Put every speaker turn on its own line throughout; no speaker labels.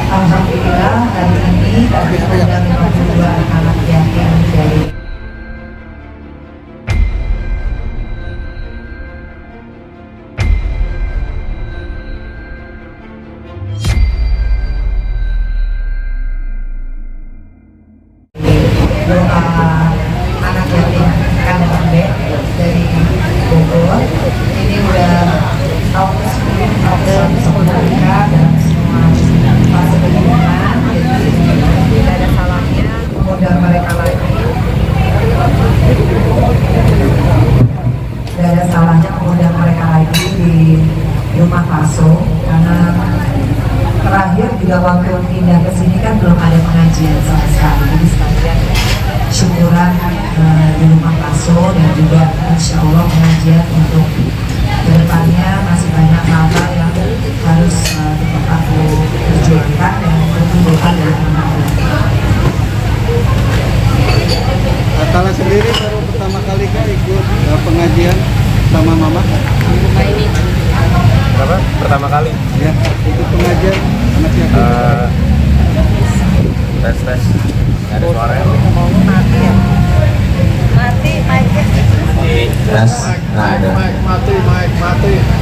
Alhamdulillah hari ini kami mengundang 52 anak-anak yatim dari doa anak yatim Kandang Ambe dari Bogor. Ini udah tahun ke-10 mereka dalam semua fase kehidupan, jadi tidak ada salahnya modal mereka lagi. Tidak ada salahnya modal mereka lagi di rumah Paso, karena terakhir juga waktu pindah ke sini kan belum ada pengajian sama sekali. Jadi sekalian syukuran di rumah Paso, dan juga insya Allah pengajian untuk kedepannya masih banyak hal-hal yang harus tetap aku perjuangkan dan berkumpulkan dari anak-anak.
Atala sendiri baru pertama kali kah ikut pengajian sama mama?
Ini
Berapa? Pertama kali?
Ya, ikut pengajian anak yatim.
Tes. Nggak ada suara ya?
mati ya. Mati, mic-nya.
Tes. Nggak ada.
Mati.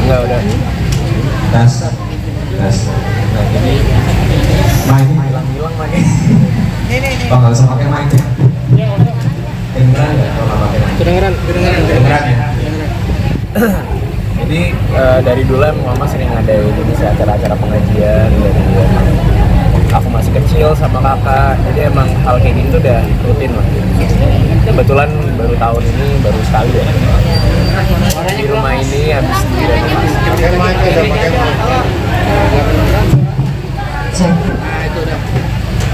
Enggak udah.
Tes.
Nah ini
Mic.
hilang lagi.
Ini.
Oh, nggak usah pakai mic ya? Kedengeran nggak kalau nggak pakai mic? Kedengeran ya?
Jadi dari dulu emang mama sering ngadain ini acara-acara pengajian dari aku masih kecil sama kakak, jadi emang hal kayak gini tuh udah rutin lah. Kebetulan baru tahun ini baru sekali ya di rumah ini habis direnovasi.
Pakai mic ya, pakai mic.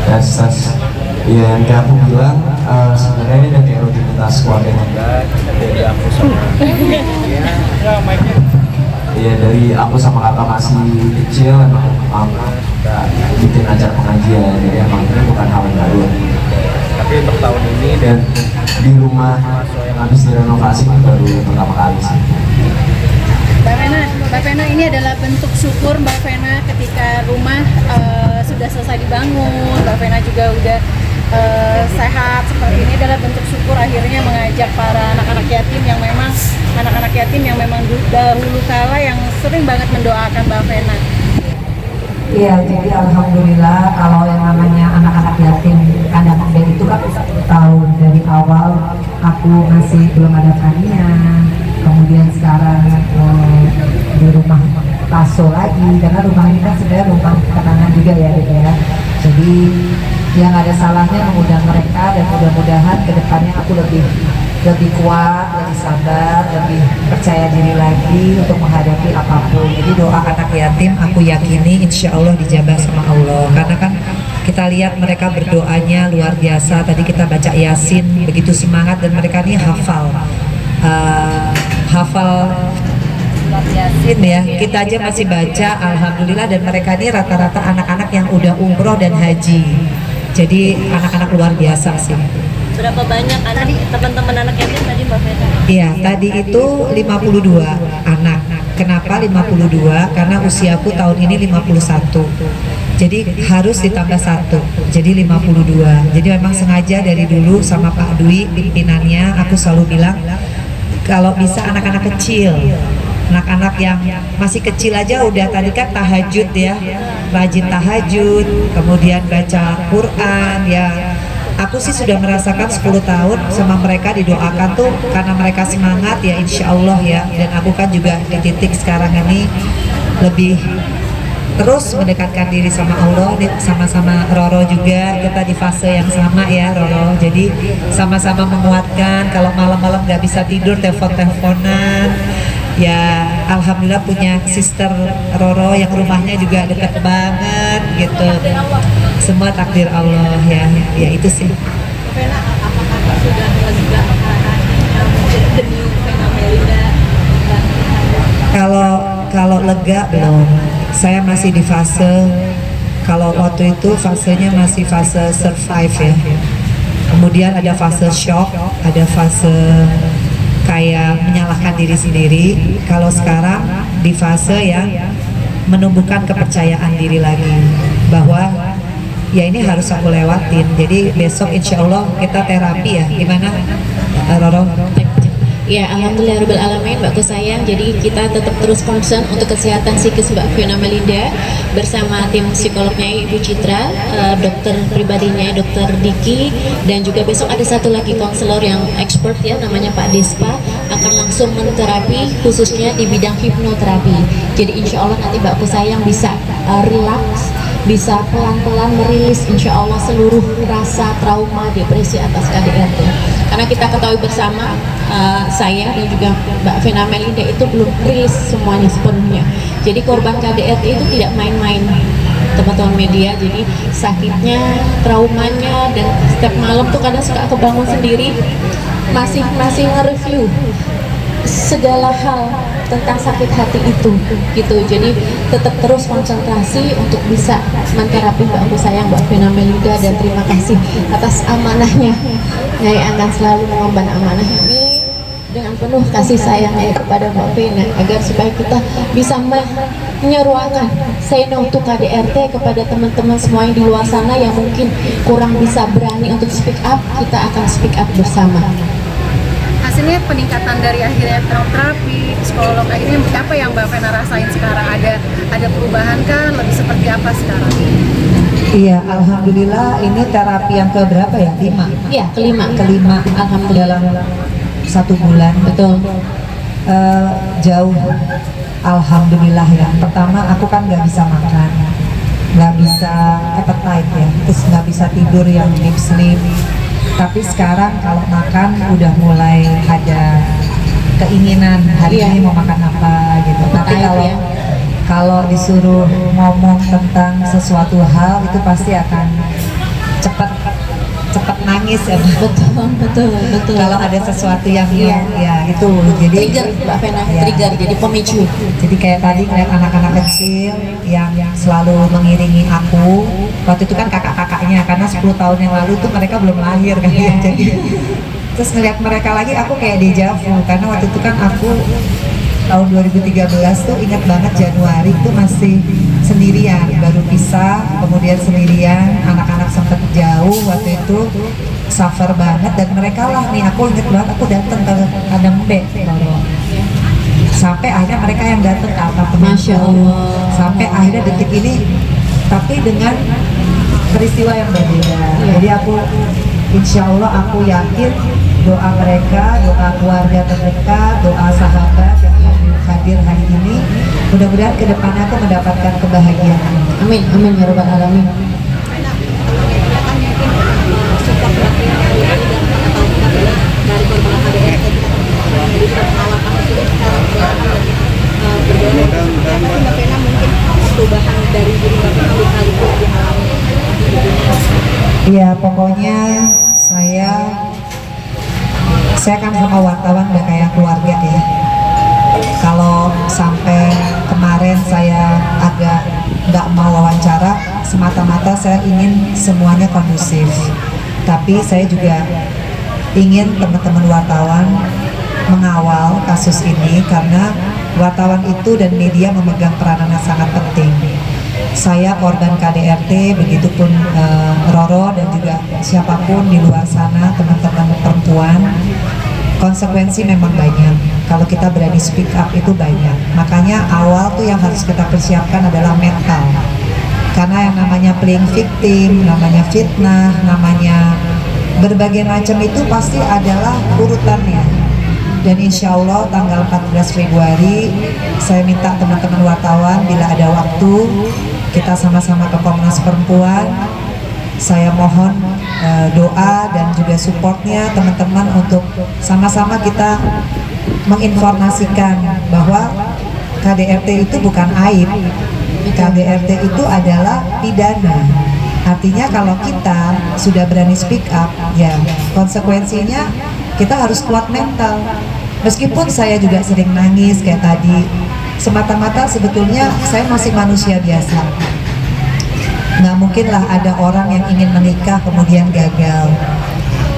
Tes. Iya, yang kayak aku bilang, sebenarnya ini udah kayak rutinitas keluarga kita.
Dari aku sama
Iya, dari aku sama kakak masih kecil, emang mama suka bikin acara pengajian, jadi emang ini bukan hal yang baru.
tapi untuk tahun ini
Dan di rumah yang habis direnovasi itu baru pertama kali sih.
Mbak Vena, ini adalah bentuk syukur Mbak Vena ketika rumah sudah selesai dibangun. Mbak Vena juga udah sehat seperti ini, adalah bentuk syukur akhirnya mengajak para anak-anak yatim yang memang dahulu kala yang sering banget mendoakan Mbak Vena.
Iya, jadi alhamdulillah kalau yang namanya anak-anak yatim Kandang Ambe itu kan tahu dari awal aku masih belum ada Tania, kemudian sekarang di rumah Paso lagi, karena rumah ini kan sebenarnya rumah kenangan juga ya Dek ya. Jadi yang ada salahnya mengundang mereka, dan mudah-mudahan kedepannya aku lebih kuat, lebih sabar, lebih percaya diri lagi untuk menghadapi apapun. Jadi doa anak yatim aku yakini insya Allah dijabah sama Allah, karena kan kita lihat mereka berdoanya luar biasa. Tadi kita baca Yasin begitu semangat, dan mereka ini hafal Yasin ya. Kita aja masih baca, alhamdulillah, dan mereka ini rata-rata anak-anak yang udah umroh dan haji. Jadi anak-anak luar biasa sih.
Berapa banyak anak teman-teman anak yatim tadi Mbak Vena?
Iya, tadi itu 52 anak. Kenapa 52? Karena usiaku tahun ini 51. Jadi harus ditambah 1. Jadi 52. Jadi memang sengaja dari dulu sama Pak Dwi pimpinannya aku selalu bilang kalau bisa anak-anak kecil, anak-anak yang masih kecil aja udah tadi kan tahajud ya, rajin tahajud, kemudian baca Quran ya. Aku sih sudah merasakan 10 tahun sama mereka didoakan tuh karena mereka semangat ya, insya Allah ya. Dan aku kan juga di titik sekarang ini lebih terus mendekatkan diri sama Allah, sama-sama Roro juga, kita di fase yang sama ya Roro. Jadi sama-sama menguatkan, kalau malam-malam nggak bisa tidur telepon-teleponan. Ya alhamdulillah punya sister Roro yang rumahnya juga dekat banget gitu. Semua takdir Allah ya, ya itu sih.
Vena, apakah sudah lega the new Vena Melinda?
Kalau lega belum. Saya masih di fase, kalau waktu itu fasenya masih fase survive ya. Kemudian ada fase shock, ada fase kayak menyalahkan diri sendiri. Kalau sekarang di fase yang menumbuhkan kepercayaan diri lagi, bahwa ya ini harus aku lewatin. Jadi besok insya Allah kita terapi ya, gimana Roro?
Ya, alhamdulillah alamin Mbakku sayang. Jadi kita tetap terus concern untuk kesehatan psikis Mbak Vena Melinda bersama tim psikolognya Ibu Citra, dokter pribadinya Dokter Diki, dan juga besok ada satu lagi konselor yang expert ya, namanya Pak Despa, akan langsung menterapi khususnya di bidang hipnoterapi. Jadi insya Allah nanti Mbakku sayang bisa relax, bisa pelan-pelan merilis insya Allah seluruh rasa trauma, depresi atas KDRT. Karena kita ketahui bersama, saya dan juga Mbak Vena Melinda itu belum rilis semuanya sepenuhnya. Jadi korban KDRT itu tidak main-main, teman-teman media. Jadi sakitnya, traumanya, dan setiap malam tuh kadang suka kebangun sendiri, masih nge-review segala hal tentang sakit hati itu gitu. Jadi tetap terus konsentrasi untuk bisa menterapi Mbakku sayang Mbak Vena Melinda, dan terima kasih atas amanahnya. Nyai akan selalu mengemban amanah ini dengan penuh kasih sayangnya kepada Mbak Vena, agar supaya kita bisa menyeruakan say no to KDRT kepada teman-teman semua yang di luar sana yang mungkin kurang bisa berani untuk speak up. Kita akan speak up bersama.
Hasilnya peningkatan dari akhirnya terapi psikolog, akhirnya apa yang Mbak Vena rasain sekarang? Ada perubahan kan? Lebih seperti apa sekarang?
Iya, alhamdulillah ini terapi yang keberapa ya? 5.
Iya, kelima.
Alhamdulillah dalam 1 bulan.
Betul.
Jauh, alhamdulillah ya. Pertama aku kan nggak bisa makan, nggak bisa appetite ya, terus nggak bisa tidur yang deep sleep. Tapi sekarang kalau makan udah mulai ada keinginan hari ini mau makan apa gitu. Tapi kalau disuruh ngomong tentang sesuatu hal itu pasti akan cepat nangis ya.
Betul.
Kalau ada sesuatu yang ya itu jadi
Trigger Mbak Vena, trigger jadi pemicu.
Jadi kayak tadi ngeliat anak-anak kecil yang selalu mengiringi aku. Waktu itu kan kakak-kakaknya, karena 10 tahun yang lalu tuh mereka belum lahir kan ya. Jadi terus ngeliat mereka lagi aku kayak deja vu, karena waktu itu kan aku tahun 2013 tuh ingat banget Januari itu masih sendirian, baru pisah, kemudian sendirian, anak-anak sempet jauh waktu itu, suffer banget, dan mereka lah nih, aku inget banget aku datang ke Adembe sampai akhirnya mereka yang datang ke apartemen.
Masya Allah.
Sampai akhirnya detik ini, tapi dengan peristiwa yang berbeda. Jadi aku insya Allah aku yakin doa mereka, doa keluarga terdekat, doa sahabat yang hadir hari ini, mudah-mudahan kedepannya aku mendapatkan kebahagiaan.
Amin ya rabbal alamin.
Ya pokoknya saya kan sama wartawan udah kayak keluarga ya. Kalau sampai kemarin saya agak nggak mau wawancara, semata-mata saya ingin semuanya kondusif. Tapi saya juga ingin teman-teman wartawan mengawal kasus ini, karena wartawan itu dan media memegang peranan yang sangat penting. Saya korban KDRT, begitupun Roro dan juga siapapun di luar sana, teman-teman perempuan. Konsekuensi memang banyak. Kalau kita berani speak up itu banyak. Makanya awal tuh yang harus kita persiapkan adalah mental. Karena yang namanya playing victim, namanya fitnah, namanya berbagai macam itu pasti adalah urutannya. Dan insya Allah tanggal 14 Februari saya minta teman-teman wartawan bila ada waktu kita sama-sama ke Komnas Perempuan. Saya mohon doa dan juga supportnya teman-teman untuk sama-sama kita menginformasikan bahwa KDRT itu bukan aib. KDRT itu adalah pidana. Artinya kalau kita sudah berani speak up, ya konsekuensinya kita harus kuat mental. Meskipun saya juga sering nangis kayak tadi, semata-mata sebetulnya saya masih manusia biasa. Nggak mungkin lah ada orang yang ingin menikah kemudian gagal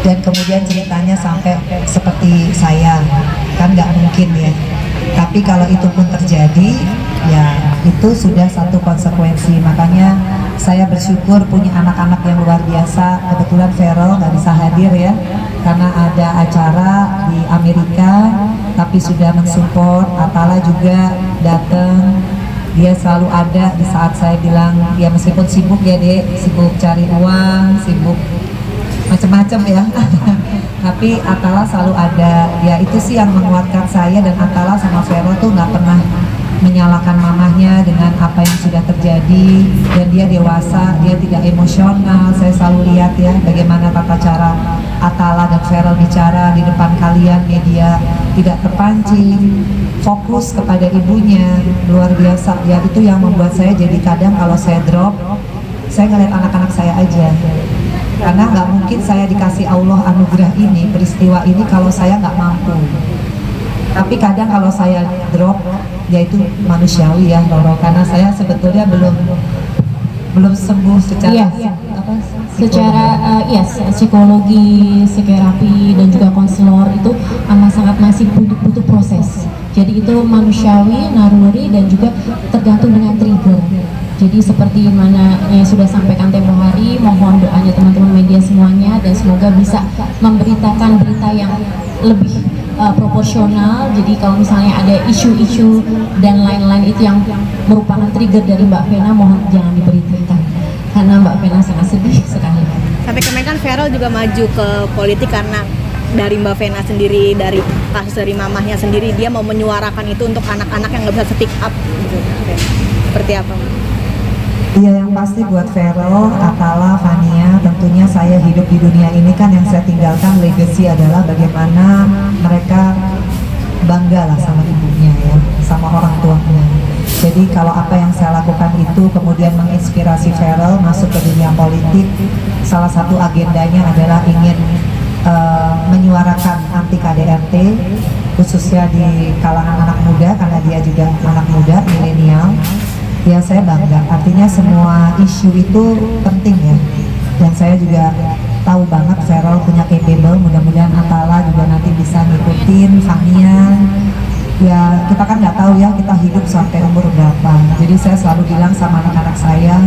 dan kemudian ceritanya sampai seperti saya, kan nggak mungkin ya. Tapi kalau itu pun terjadi, ya itu sudah satu konsekuensi. Makanya saya bersyukur punya anak-anak yang luar biasa. Kebetulan Feral nggak bisa hadir ya, karena ada acara di Amerika, tapi sudah mensupport. Atala juga datang, dia selalu ada di saat saya bilang, ya meskipun sibuk ya dek, sibuk cari uang, sibuk macam-macam ya. Tapi Atala selalu ada, ya itu sih yang menguatkan saya. Dan Atala sama Vero tuh nggak pernah menyalahkan mamahnya dengan apa yang sudah terjadi, dan dia dewasa, dia tidak emosional. Saya selalu lihat ya bagaimana tata cara Atala dan Vero bicara di depan kalian media, tidak terpancing, fokus kepada ibunya, luar biasa ya. Itu yang membuat saya jadi kadang kalau saya drop, saya ngeliat anak-anak saya aja, karena nggak mungkin saya dikasih Allah anugerah ini, peristiwa ini kalau saya nggak mampu. Tapi kadang kalau saya drop, yaitu manusiawi ya Roro, karena saya sebetulnya belum sembuh secara apa,
secara psikologi, psikoterapi dan juga konselor itu amat sangat masih butuh proses. Jadi itu manusiawi, naluri, dan juga tergantung dengan trigger. Jadi seperti mana yang sudah sampaikan tempo hari, mohon doanya teman-teman media semuanya, dan semoga bisa memberitakan berita yang lebih proporsional. Jadi kalau misalnya ada isu-isu dan lain-lain itu yang merupakan trigger dari Mbak Vena, mohon jangan diberitakan, karena Mbak Vena sangat sedih sekali.
Sampai kemarin kan Feral juga maju ke politik karena dari Mbak Vena sendiri, dari kasus dari mamahnya sendiri, dia mau menyuarakan itu untuk anak-anak yang nggak bisa speak up gitu. Seperti apa?
Iya, yang pasti buat Vero, Atala, Fania, tentunya saya hidup di dunia ini kan yang saya tinggalkan legacy adalah bagaimana mereka bangga lah sama ibunya ya, sama orang tuanya. Jadi kalau apa yang saya lakukan itu kemudian menginspirasi Vero masuk ke dunia politik, salah satu agendanya adalah ingin menyuarakan anti KDRT, khususnya di kalangan anak muda, karena dia juga anak muda, milenial. Ya saya bangga, artinya semua isu itu penting ya. Dan saya juga tahu banget Vero punya capable, mudah-mudahan Atala juga nanti bisa ngikutin, Fania. Ya kita kan nggak tahu ya kita hidup sampai umur berapa. Jadi saya selalu bilang sama anak-anak saya,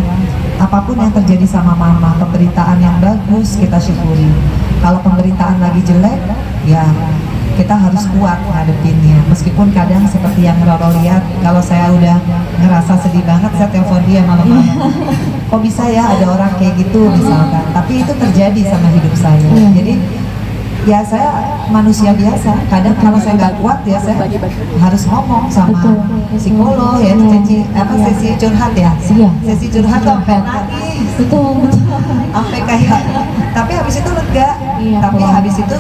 apapun yang terjadi sama mama, pemberitaan yang bagus kita syukuri. Kalau pemberitaan lagi jelek, ya kita harus kuat ngadepinnya. Meskipun kadang seperti yang Roro lihat, kalau saya udah ngerasa sedih banget, saya telepon dia malam-malam. Kok bisa ya ada orang kayak gitu misalkan. Tapi itu terjadi sama hidup saya. Jadi ya saya manusia biasa. Kadang kalau saya nggak kuat ya saya harus ngomong sama psikolog ya, sesi curhat ya. Sesi curhat sampai nangis.
Betul.
Sampai kayak, tapi habis itu lega. Tapi habis itu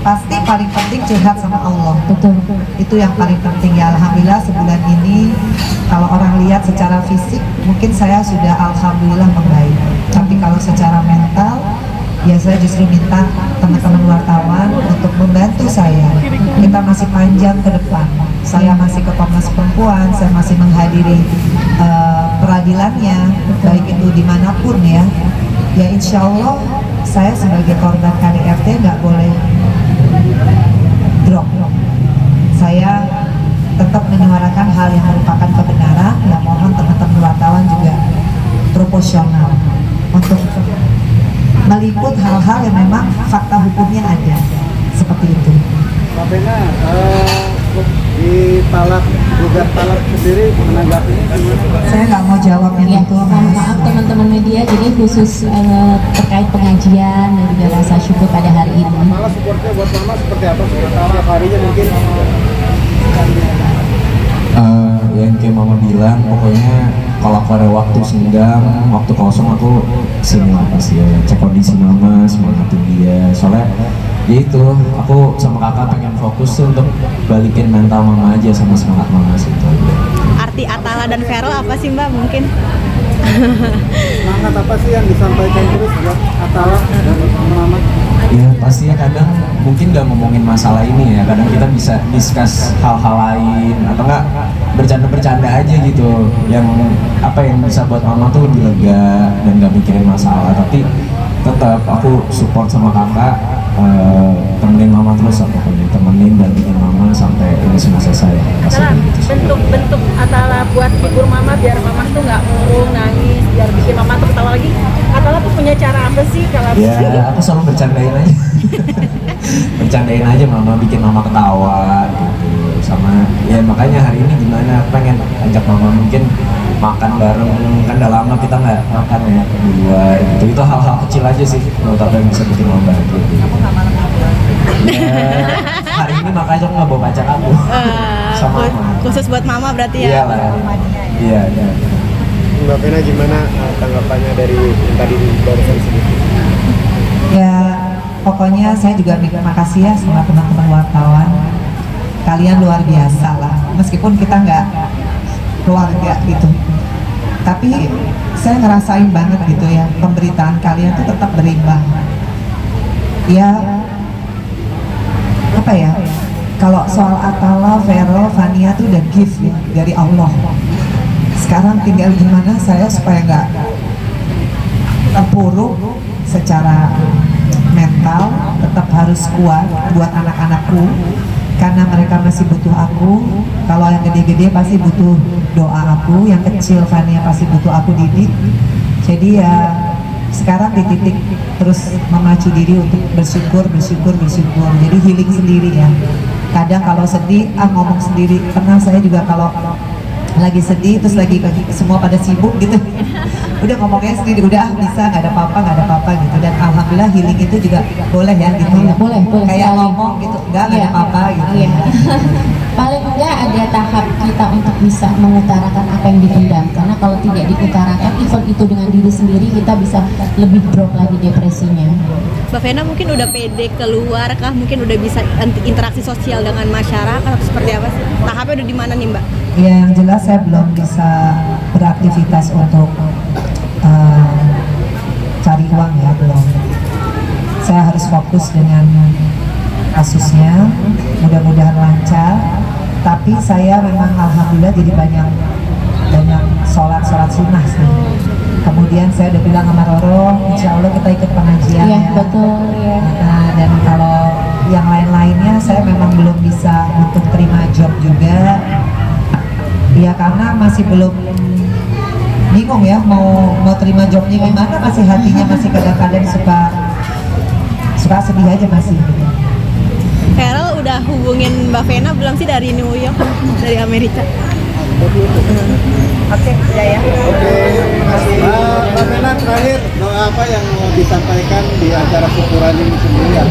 pasti paling penting curhat sama Allah.
Betul.
Itu yang paling penting ya. Alhamdulillah sebulan ini kalau orang lihat secara fisik mungkin saya sudah alhamdulillah membaik. Tapi kalau secara mental ya saya justru minta teman-teman wartawan untuk membantu saya. Kita masih panjang ke depan. Saya masih ke Komnas Perempuan, saya masih menghadiri peradilannya, baik itu dimanapun ya. Ya insya Allah saya sebagai korban KDRT nggak boleh drop. Saya tetap menyuarakan hal yang merupakan kebenaran. Ya mohon teman-teman wartawan juga proporsional untuk meliput hal-hal yang memang fakta hukumnya ada, seperti itu.
Mbak Vena, di gugat talak sendiri menanggapinya gimana?
Saya nggak mau jawab yang itu,
Mohon
Mas.
maaf teman-teman media, jadi khusus terkait pengajian dan juga rasa syukur pada hari ini.
Malah supportnya buat mama seperti apa? Setiap harinya mungkin?
Yang kayak mama bilang, pokoknya kalau aku ada waktu senggang, waktu kosong aku sini lah pasti ya, cek kondisi mama, semangatin dia. Soalnya ya itu, aku sama kakak pengen fokus tuh untuk balikin mental mama aja sama semangat mama sih itu.
Arti Atala dan Vero apa sih Mbak mungkin?
Semangat apa sih yang disampaikan terus buat Atala dan mama?
Ya pastinya kadang mungkin gak ngomongin masalah ini ya, kadang kita bisa discuss hal-hal lain atau enggak bercanda-bercanda aja gitu, yang apa yang bisa buat mama tuh lebih lega dan gak mikirin masalah. Tapi tetap aku support sama kakak, temenin mama terus lah pokoknya, temenin dan bikin mama sampai ini semua selesai. Kasih gitu sih.
Bentuk Atala buat hibur mama biar mama tuh nggak murung nangis, biar bikin mama tuh ketawa lagi. Atala tuh punya cara apa sih kalau
Ya, aku selalu bercandain aja. Bercandain aja mama, bikin mama ketawa gitu. Sama ya makanya hari ini gimana, pengen ajak mama mungkin makan bareng, kan udah lama kita nggak makan ya berdua gitu. Itu hal-hal kecil aja sih menurut aku yang bisa bikin mama bahagia gitu. Ya, hari ini makanya aku nggak bawa pacar aku sama mama.
khusus buat mama berarti
Iya lah. Iya, iya.
Mbak Vena gimana tanggapannya dari yang tadi barusan sedikit?
Ya, pokoknya saya juga makasih ya sama teman-teman wartawan. Kalian luar biasa lah, meskipun kita nggak keluarga gitu. Tapi saya ngerasain banget gitu ya, pemberitaan kalian tuh tetap berimbang. Ya, apa ya, kalau soal Atala, Vero, Fania tuh udah gift ya, dari Allah. Sekarang tinggal gimana saya supaya nggak terpuruk secara mental, tetap harus kuat buat anak-anakku karena mereka masih butuh aku. Kalau yang gede-gede pasti butuh doa aku, yang kecil Fania pasti butuh aku didik. Jadi ya sekarang di titik terus memacu diri untuk bersyukur. Jadi healing sendiri ya. Kadang kalau sedih ngomong sendiri. Pernah saya juga kalau lagi sedih terus lagi semua pada sibuk gitu, udah ngomongnya sendiri, udah bisa, nggak ada apa-apa gitu. Dan alhamdulillah healing itu juga boleh ya gitu ya,
Boleh
kayak
sekali.
ngomong gitu, nggak ada apa-apa gitu.
Iya. Paling enggak ada tahap kita untuk bisa mengutarakan apa yang dipendam, karena kalau tidak diutarakan, even itu dengan diri sendiri, kita bisa lebih drop lagi depresinya.
Mbak Vena mungkin udah pede keluar kah, mungkin udah bisa interaksi sosial dengan masyarakat atau seperti apa sih? Tahapnya udah di mana nih Mbak?
Ya, yang jelas saya belum bisa beraktivitas untuk cari uang ya, belum. Saya harus fokus dengan kasusnya, mudah-mudahan lancar. Tapi saya memang alhamdulillah jadi banyak sholat sunnah sih. Kemudian saya udah bilang sama Roro, insya Allah kita ikut pengajian
Iya,
ya.
betul ya.
Nah, dan kalau yang lain-lainnya saya memang belum bisa untuk terima job juga. Ya karena masih belum bingung ya mau terima jobnya gimana, masih hatinya masih kadang-kadang suka sedih aja masih.
Carol udah hubungin Mbak Vena belum sih dari New York, dari Amerika? Oke, udah ya.
Oke, terima kasih. Mbak Vena, terakhir doa apa yang mau disampaikan di acara syukuran ini sendiri?